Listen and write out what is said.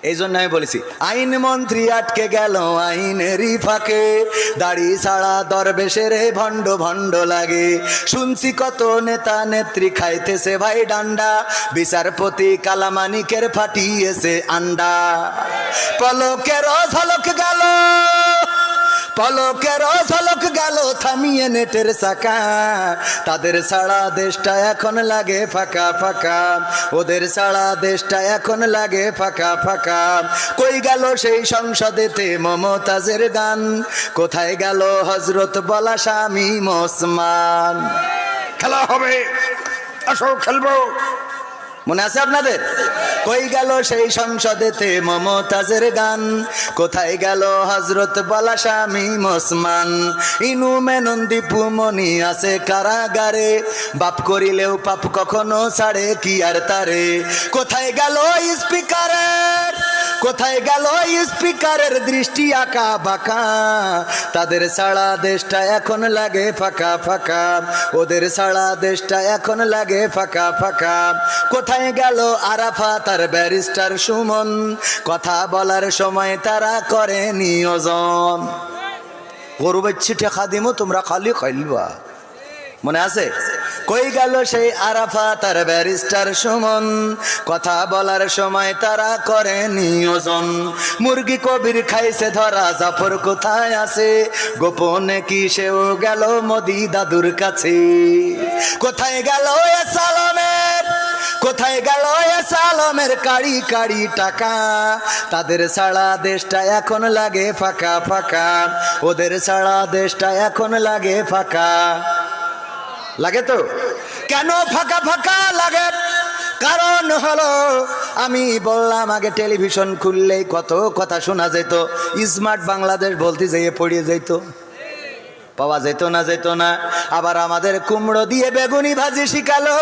এই জন্য আমি বলেছি আইন মন্ত্রী আটকে গেল আইনেরই ফাঁকে, দাড়ি ছাড়া দরবেশের ভণ্ড ভণ্ড লাগে। শুনছি কত নেতা নেত্রী খাইতেছে ভাই ডান্ডা, বিচারপতি কালামানিকের ফাটিয়েছে আন্ডা। পলকের ঝলক গেল, পলকের ঝলক গেল থামিয়ে নেটের চাকা, তাদের ছাড়া দেশটা এখন লাগে ফাঁকা ফাঁকা, ওদের ছাড়া দেশটা এখন লাগে ফাঁকা ফাঁকা। কই গেল সেই সংসদেতে মমতাজের গান, কোথায় গেল হজরত বলা শামীম ওসমান? খেলা হবে, আসো খেলবো, মনে আছে আপনাদের? কই গেল সেই সংসদেতে মমতাজের গান, কোথায় গেল হজরত বলা শামীম ওসমান? ইনু মেনন দীপু মনি আছে কারাগারে, বাপ করিলেও পাপ কখনো ছাড়ে কি আর তারে। কোথায় গেল স্পিকারের, কোথায় গেল স্পিকারের দৃষ্টি আঁকা বাঁকা, তাদের ছাড়া দেশটা এখন লাগে ফাঁকা ফাঁকা, ওদের ছাড়া দেশটা এখন লাগে ফাঁকা ফাঁকা। কোথায় গেল আরাফাত আর ব্যারিস্টার সুমন, কথা বলার সময় তারা করে নিয়োজন। গরু বাচ্চি টেকা দিমো তোমরা খালি খাইলবা, মনে আছে? কই গেল সেই আরাফাত আর ব্যারিস্টার সুমন, কথা বলার সময় তারা করে নিয়োজন। মুরগি কবির খাইছে ধরা, জাফর কোথায় আছে? গোপনে কি সেও গেল মোদি দাদুর কাছে? কোথায় গেল এ সালামের, কোথায় গেল এ সালামের কাড়ি কাড়ি টাকা, তাদের ছাড়া দেশটা এখন লাগে ফাঁকা ফাঁকা, ওদের ছাড়া দেশটা এখন লাগে ফাঁকা। লাগে তো? কেন ফাঁকা ফাঁকা লাগে? কারণ হলো আমি বললাম আগে টেলিভিশন খুললেই কত কথা শোনা যেত, স্মার্ট বাংলাদেশ বলতে যেয়ে পড়িয়ে যেত, পাওয়া যেত না, যেত না। আবার আমাদের কুমড়ো দিয়ে বেগুনি ভাজি শিখালো।